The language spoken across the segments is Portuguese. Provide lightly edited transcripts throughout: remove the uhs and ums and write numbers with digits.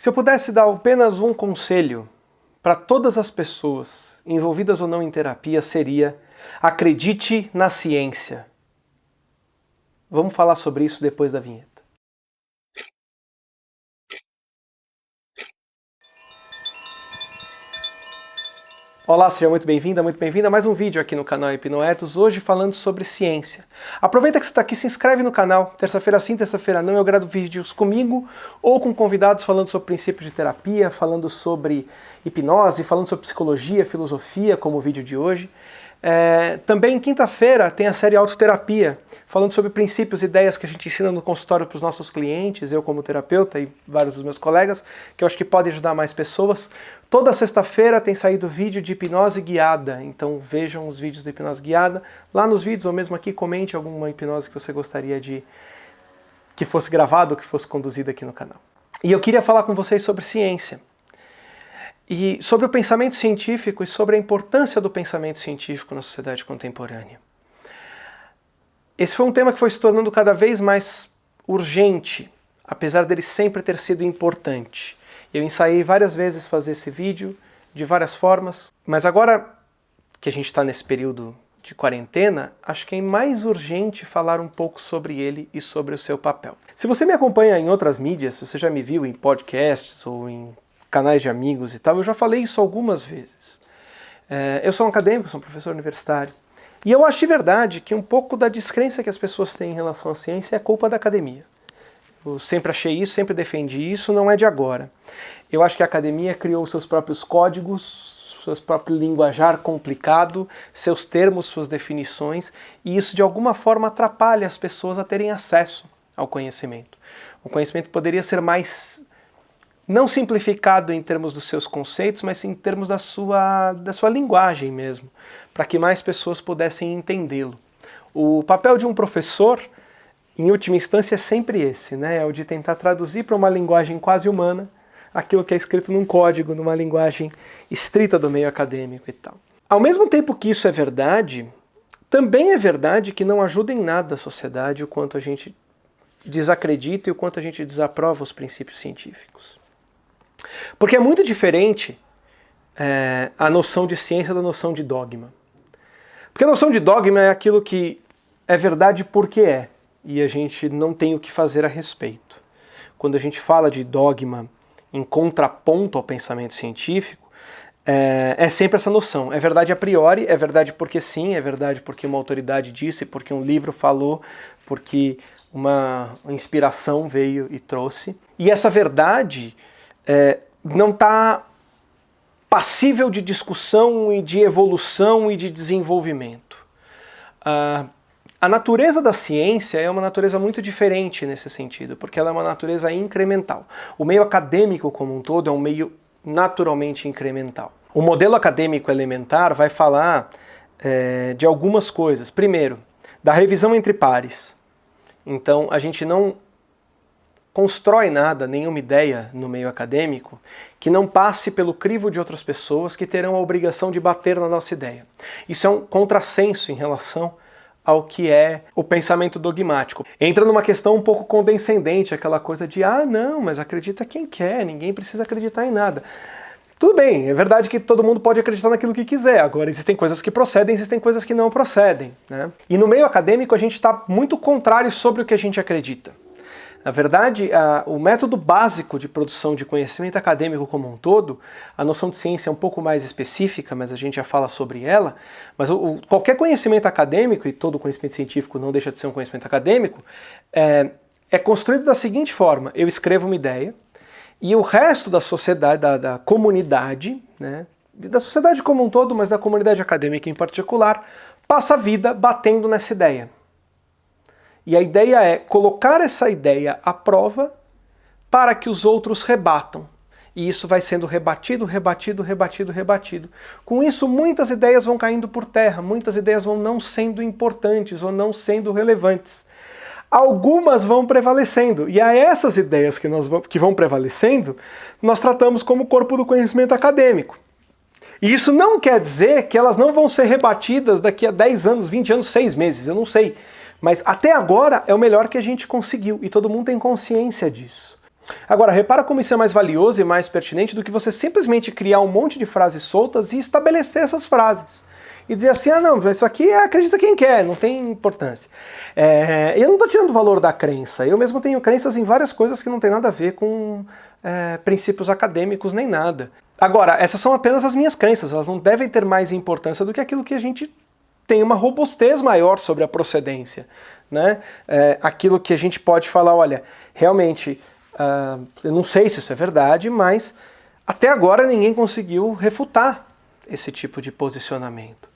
Se eu pudesse dar apenas um conselho para todas as pessoas, envolvidas ou não em terapia, seria: acredite na ciência. Vamos falar sobre isso depois da vinheta. Olá, seja muito bem-vinda, muito bem-vinda a mais um vídeo aqui no canal Hipnoetos, hoje falando sobre ciência. Aproveita que você está aqui, se inscreve no canal, terça-feira sim, terça-feira não, eu gravo vídeos comigo ou com convidados falando sobre princípios de terapia, falando sobre hipnose, falando sobre psicologia, filosofia, como o vídeo de hoje. Também quinta-feira tem a série Autoterapia, falando sobre princípios e ideias que a gente ensina no consultório para os nossos clientes, eu como terapeuta e vários dos meus colegas, que eu acho que podem ajudar mais pessoas. Toda sexta-feira tem saído vídeo de hipnose guiada, então vejam os vídeos de hipnose guiada. Lá nos vídeos ou mesmo aqui, comente alguma hipnose que você gostaria de que fosse gravada ou que fosse conduzida aqui no canal. E eu queria falar com vocês sobre ciência. E sobre o pensamento científico e sobre a importância do pensamento científico na sociedade contemporânea. Esse foi um tema que foi se tornando cada vez mais urgente, apesar dele sempre ter sido importante. Eu ensaiei várias vezes fazer esse vídeo, de várias formas, mas agora que a gente está nesse período de quarentena, acho que é mais urgente falar um pouco sobre ele e sobre o seu papel. Se você me acompanha em outras mídias, se você já me viu em podcasts ou em canais de amigos e tal, eu já falei isso algumas vezes. Eu sou um acadêmico, sou um professor universitário, e eu acho de verdade que um pouco da descrença que as pessoas têm em relação à ciência é culpa da academia. Eu sempre achei isso, sempre defendi isso, não é de agora. Eu acho que a academia criou seus próprios códigos, seu próprio linguajar complicado, seus termos, suas definições, e isso de alguma forma atrapalha as pessoas a terem acesso ao conhecimento. O conhecimento poderia ser mais, não simplificado em termos dos seus conceitos, mas em termos da sua linguagem mesmo, para que mais pessoas pudessem entendê-lo. O papel de um professor, em última instância, é sempre esse, né? É o de tentar traduzir para uma linguagem quase humana aquilo que é escrito num código, numa linguagem estrita do meio acadêmico e tal. Ao mesmo tempo que isso é verdade, também é verdade que não ajuda em nada a sociedade o quanto a gente desacredita e o quanto a gente desaprova os princípios científicos. Porque é muito diferente a noção de ciência da noção de dogma. Porque a noção de dogma é aquilo que é verdade porque é, e a gente não tem o que fazer a respeito. Quando a gente fala de dogma em contraponto ao pensamento científico, é sempre essa noção. É verdade a priori, é verdade porque sim, é verdade porque uma autoridade disse, porque um livro falou, porque uma inspiração veio e trouxe. E essa verdade não está passível de discussão e de evolução e de desenvolvimento. A natureza da ciência é uma natureza muito diferente nesse sentido, porque ela é uma natureza incremental. O meio acadêmico como um todo é um meio naturalmente incremental. O modelo acadêmico elementar vai falar de algumas coisas. Primeiro, da revisão entre pares. Então, a gente não constrói nada, nenhuma ideia no meio acadêmico que não passe pelo crivo de outras pessoas que terão a obrigação de bater na nossa ideia. Isso é um contrassenso em relação ao que é o pensamento dogmático. Entra numa questão um pouco condescendente, aquela coisa de não, mas acredita quem quer, ninguém precisa acreditar em nada. Tudo bem, é verdade que todo mundo pode acreditar naquilo que quiser, agora existem coisas que procedem, existem coisas que não procedem, né? E no meio acadêmico a gente está muito contrário sobre o que a gente acredita. Na verdade, o método básico de produção de conhecimento acadêmico como um todo, a noção de ciência é um pouco mais específica, mas a gente já fala sobre ela, mas qualquer conhecimento acadêmico, e todo conhecimento científico não deixa de ser um conhecimento acadêmico, é construído da seguinte forma: eu escrevo uma ideia, e o resto da sociedade, da comunidade, né, da sociedade como um todo, mas da comunidade acadêmica em particular, passa a vida batendo nessa ideia. E a ideia é colocar essa ideia à prova para que os outros rebatam. E isso vai sendo rebatido, rebatido, rebatido, rebatido. Com isso, muitas ideias vão caindo por terra, muitas ideias vão não sendo importantes ou não sendo relevantes. Algumas vão prevalecendo, e a essas ideias que vão prevalecendo, nós tratamos como corpo do conhecimento acadêmico. E isso não quer dizer que elas não vão ser rebatidas daqui a 10 anos, 20 anos, 6 meses, eu não sei. Mas até agora é o melhor que a gente conseguiu, e todo mundo tem consciência disso. Agora, repara como isso é mais valioso e mais pertinente do que você simplesmente criar um monte de frases soltas e estabelecer essas frases. E dizer assim, ah não, isso aqui acredita quem quer, não tem importância. Eu não estou tirando o valor da crença, eu mesmo tenho crenças em várias coisas que não tem nada a ver com princípios acadêmicos nem nada. Agora, essas são apenas as minhas crenças, elas não devem ter mais importância do que aquilo que a gente tem uma robustez maior sobre a procedência, né? Aquilo que a gente pode falar, olha, realmente, eu não sei se isso é verdade, mas até agora ninguém conseguiu refutar esse tipo de posicionamento.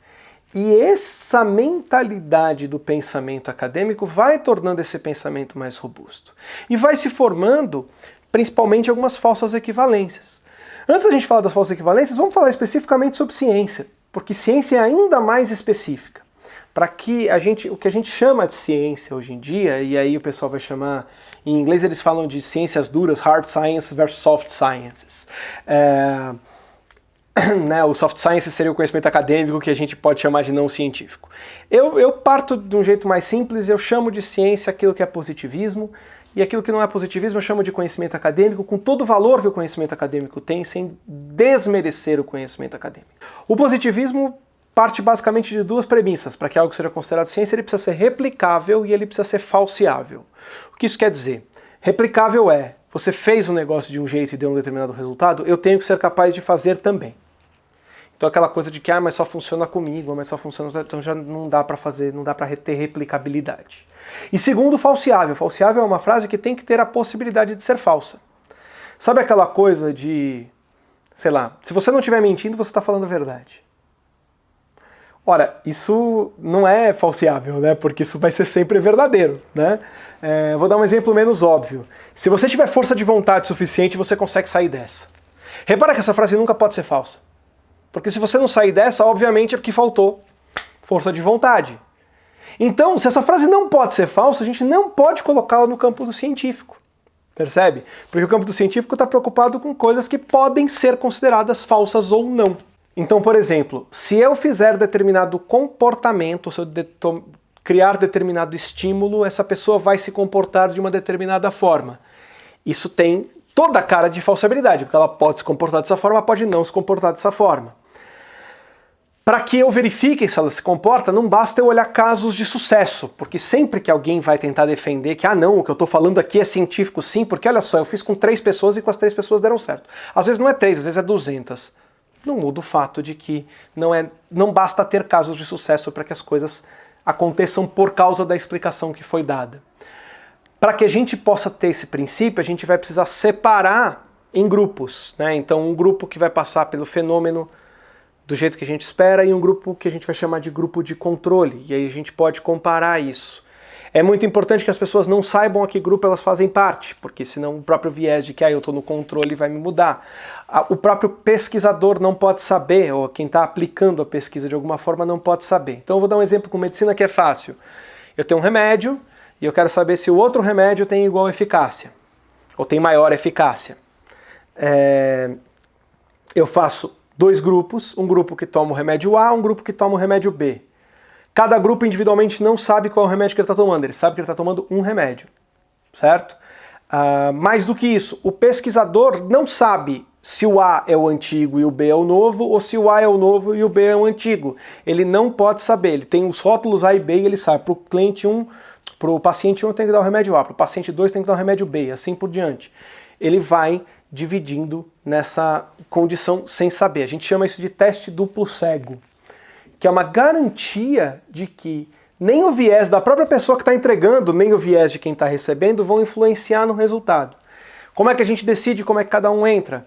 E essa mentalidade do pensamento acadêmico vai tornando esse pensamento mais robusto. E vai se formando, principalmente, algumas falsas equivalências. Antes da gente falar das falsas equivalências, vamos falar especificamente sobre ciência, porque ciência é ainda mais específica. Para que o que a gente chama de ciência hoje em dia, e aí o pessoal vai chamar, em inglês eles falam de ciências duras, hard science versus soft sciences. O soft science seria o conhecimento acadêmico que a gente pode chamar de não científico. Eu parto de um jeito mais simples, eu chamo de ciência aquilo que é positivismo, e aquilo que não é positivismo eu chamo de conhecimento acadêmico, com todo o valor que o conhecimento acadêmico tem, sem desmerecer o conhecimento acadêmico. O positivismo parte basicamente de duas premissas. Para que algo seja considerado ciência, ele precisa ser replicável e ele precisa ser falseável. O que isso quer dizer? Replicável é, você fez um negócio de um jeito e deu um determinado resultado, eu tenho que ser capaz de fazer também. Então aquela coisa de que, mas só funciona comigo, mas só funciona, então já não dá para fazer, não dá para ter replicabilidade. E segundo, falseável. Falseável é uma frase que tem que ter a possibilidade de ser falsa. Sabe aquela coisa de, sei lá, se você não estiver mentindo, você está falando a verdade. Ora, isso não é falseável, né? Porque isso vai ser sempre verdadeiro, né? Vou dar um exemplo menos óbvio. Se você tiver força de vontade suficiente, você consegue sair dessa. Repara que essa frase nunca pode ser falsa. Porque se você não sair dessa, obviamente é porque faltou força de vontade. Então, se essa frase não pode ser falsa, a gente não pode colocá-la no campo do científico. Percebe? Porque o campo do científico está preocupado com coisas que podem ser consideradas falsas ou não. Então, por exemplo, se eu fizer determinado comportamento, se eu criar determinado estímulo, essa pessoa vai se comportar de uma determinada forma. Isso tem toda a cara de falsabilidade, porque ela pode se comportar dessa forma, pode não se comportar dessa forma. Para que eu verifique se ela se comporta, não basta eu olhar casos de sucesso, porque sempre que alguém vai tentar defender que, não, o que eu estou falando aqui é científico sim, porque olha só, eu fiz com 3 pessoas e com as 3 pessoas deram certo. Às vezes não é 3, às vezes é 200. Não muda o fato de que não basta ter casos de sucesso para que as coisas aconteçam por causa da explicação que foi dada. Para que a gente possa ter esse princípio, a gente vai precisar separar em grupos, né? Então um grupo que vai passar pelo fenômeno do jeito que a gente espera e um grupo que a gente vai chamar de grupo de controle. E aí a gente pode comparar isso. É muito importante que as pessoas não saibam a que grupo elas fazem parte, porque senão o próprio viés de que eu estou no controle vai me mudar. O próprio pesquisador não pode saber, ou quem está aplicando a pesquisa de alguma forma não pode saber. Então eu vou dar um exemplo com medicina que é fácil. Eu tenho um remédio e eu quero saber se o outro remédio tem igual eficácia, ou tem maior eficácia. Eu faço 2 grupos, um grupo que toma o remédio A, um grupo que toma o remédio B. Cada grupo individualmente não sabe qual é o remédio que ele está tomando, ele sabe que ele está tomando um remédio, certo? Mais do que isso, o pesquisador não sabe se o A é o antigo e o B é o novo, ou se o A é o novo e o B é o antigo. Ele não pode saber, ele tem os rótulos A e B e ele sabe, para o cliente 1, para o paciente 1 tem que dar o remédio A, para o paciente 2 tem que dar o remédio B, e assim por diante. Ele vai dividindo nessa condição sem saber. A gente chama isso de teste duplo cego, que é uma garantia de que nem o viés da própria pessoa que está entregando, nem o viés de quem está recebendo vão influenciar no resultado. Como é que a gente decide como é que cada um entra?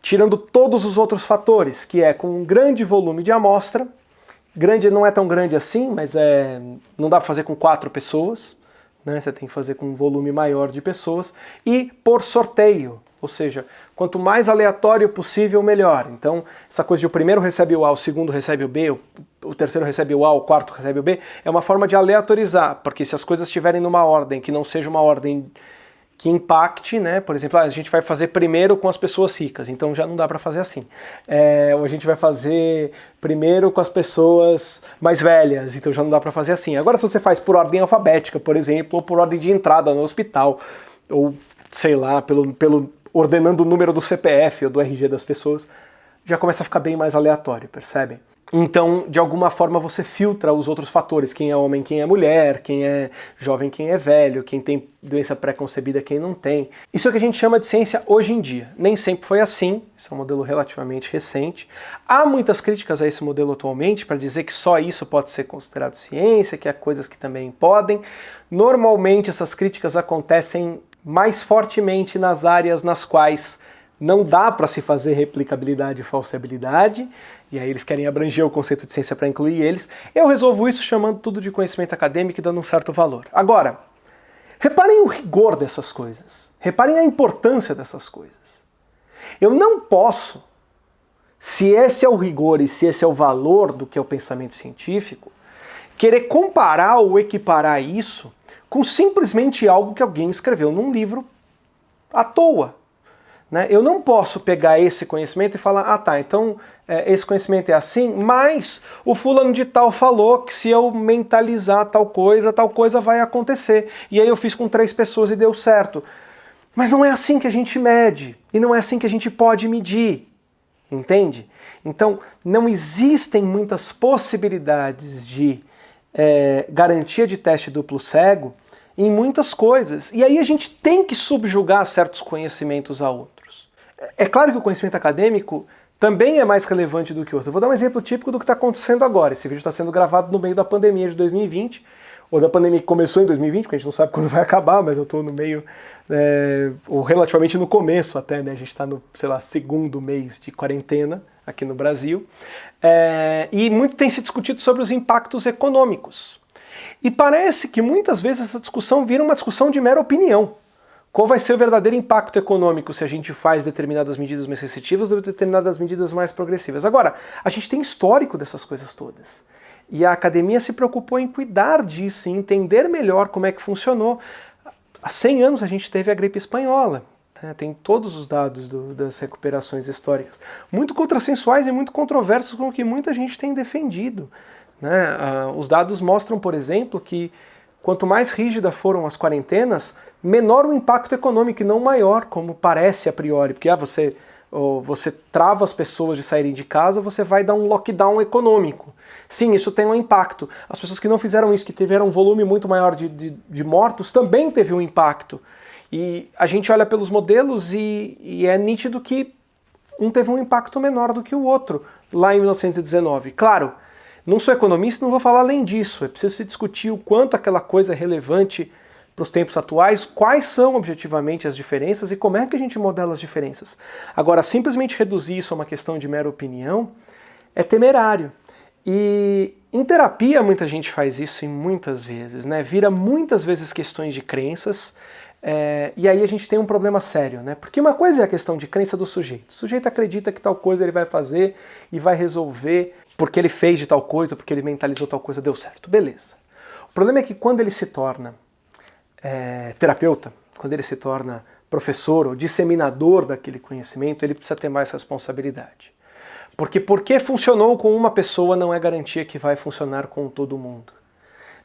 Tirando todos os outros fatores, que é com um grande volume de amostra, grande não é tão grande assim, mas não dá para fazer com 4 pessoas, né? Você tem que fazer com um volume maior de pessoas, e por sorteio. Ou seja, quanto mais aleatório possível, melhor. Então, essa coisa de o primeiro recebe o A, o segundo recebe o B, o terceiro recebe o A, o quarto recebe o B, é uma forma de aleatorizar, porque se as coisas estiverem numa ordem que não seja uma ordem que impacte, né? Por exemplo, a gente vai fazer primeiro com as pessoas ricas, então já não dá para fazer assim. Ou a gente vai fazer primeiro com as pessoas mais velhas, então já não dá para fazer assim. Agora, se você faz por ordem alfabética, por exemplo, ou por ordem de entrada no hospital, ou sei lá, pelo ordenando o número do CPF ou do RG das pessoas, já começa a ficar bem mais aleatório, percebem? Então, de alguma forma, você filtra os outros fatores, quem é homem, quem é mulher, quem é jovem, quem é velho, quem tem doença pré-concebida, quem não tem. Isso é o que a gente chama de ciência hoje em dia. Nem sempre foi assim, esse é um modelo relativamente recente. Há muitas críticas a esse modelo atualmente, para dizer que só isso pode ser considerado ciência, que há coisas que também podem. Normalmente, essas críticas acontecem mais fortemente nas áreas nas quais não dá para se fazer replicabilidade e falsibilidade, e aí eles querem abranger o conceito de ciência para incluir eles. Eu resolvo isso chamando tudo de conhecimento acadêmico e dando um certo valor. Agora, reparem o rigor dessas coisas. Reparem a importância dessas coisas. Eu não posso, se esse é o rigor e se esse é o valor do que é o pensamento científico, querer comparar ou equiparar isso com simplesmente algo que alguém escreveu num livro à toa. Eu não posso pegar esse conhecimento e falar, ah tá, então esse conhecimento é assim, mas o fulano de tal falou que se eu mentalizar tal coisa vai acontecer. E aí eu fiz com 3 pessoas e deu certo. Mas não é assim que a gente mede, e não é assim que a gente pode medir, entende? Então, não existem muitas possibilidades de garantia de teste duplo cego em muitas coisas. E aí a gente tem que subjugar certos conhecimentos a outros. É claro que o conhecimento acadêmico também é mais relevante do que outro. Eu vou dar um exemplo típico do que está acontecendo agora. Esse vídeo está sendo gravado no meio da pandemia de 2020, ou da pandemia que começou em 2020, porque a gente não sabe quando vai acabar, mas eu estou no meio, ou relativamente no começo até, né? A gente está no, sei lá, 2º mês de quarentena aqui no Brasil, e muito tem se discutido sobre os impactos econômicos. E parece que muitas vezes essa discussão vira uma discussão de mera opinião. Qual vai ser o verdadeiro impacto econômico se a gente faz determinadas medidas mais restritivas ou determinadas medidas mais progressivas? Agora, a gente tem histórico dessas coisas todas. E a academia se preocupou em cuidar disso, em entender melhor como é que funcionou. Há 100 anos a gente teve a gripe espanhola. Tem todos os dados das recuperações históricas. Muito contrassensuais e muito controversos com o que muita gente tem defendido. Os dados mostram, por exemplo, que quanto mais rígidas foram as quarentenas, menor o impacto econômico e não maior, como parece a priori. Porque você trava as pessoas de saírem de casa, você vai dar um lockdown econômico. Sim, isso tem um impacto. As pessoas que não fizeram isso, que tiveram um volume muito maior de mortos, também teve um impacto. E a gente olha pelos modelos e é nítido que um teve um impacto menor do que o outro, lá em 1919. Claro, não sou economista, não vou falar além disso. É preciso se discutir o quanto aquela coisa é relevante para os tempos atuais, quais são objetivamente as diferenças e como é que a gente modela as diferenças. Agora, simplesmente reduzir isso a uma questão de mera opinião é temerário. E em terapia muita gente faz isso muitas vezes, vira muitas vezes questões de crenças, e aí a gente tem um problema sério, porque uma coisa é a questão de crença do sujeito. O sujeito acredita que tal coisa ele vai fazer e vai resolver porque ele fez de tal coisa, porque ele mentalizou tal coisa, deu certo. Beleza. O problema é que quando ele se torna terapeuta, quando ele se torna professor ou disseminador daquele conhecimento, ele precisa ter mais responsabilidade. Porque funcionou com uma pessoa não é garantia que vai funcionar com todo mundo.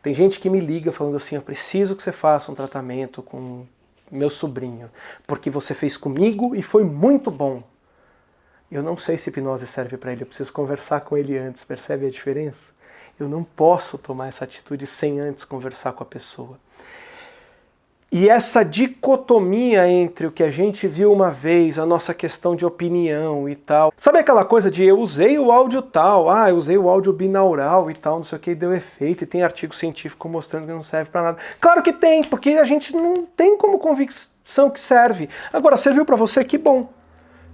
Tem gente que me liga falando assim, eu preciso que você faça um tratamento com meu sobrinho, porque você fez comigo e foi muito bom. Eu não sei se hipnose serve para ele, eu preciso conversar com ele antes, percebe a diferença? Eu não posso tomar essa atitude sem antes conversar com a pessoa. E essa dicotomia entre o que a gente viu uma vez, a nossa questão de opinião e tal. Sabe aquela coisa de eu usei o áudio tal, eu usei o áudio binaural e tal, não sei o que, deu efeito, e tem artigo científico mostrando que não serve pra nada. Claro que tem, porque a gente não tem como convicção que serve. Agora, serviu pra você, que bom.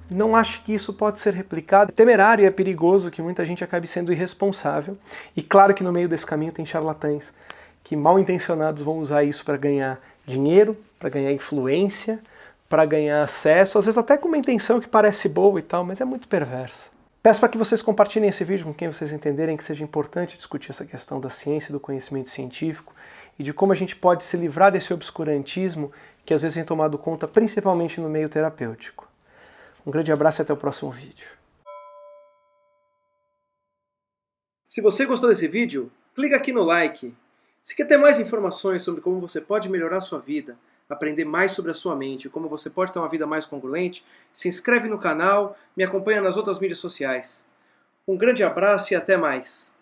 Não acho que isso pode ser replicado. É temerário e é perigoso que muita gente acabe sendo irresponsável. E claro que no meio desse caminho tem charlatães que mal intencionados vão usar isso para ganhar dinheiro, para ganhar influência, para ganhar acesso, às vezes até com uma intenção que parece boa e tal, mas é muito perversa. Peço para que vocês compartilhem esse vídeo com quem vocês entenderem que seja importante discutir essa questão da ciência e do conhecimento científico e de como a gente pode se livrar desse obscurantismo que às vezes tem tomado conta principalmente no meio terapêutico. Um grande abraço e até o próximo vídeo. Se você gostou desse vídeo, clica aqui no like. Se quer ter mais informações sobre como você pode melhorar a sua vida, aprender mais sobre a sua mente, como você pode ter uma vida mais congruente, se inscreve no canal, me acompanha nas outras mídias sociais. Um grande abraço e até mais!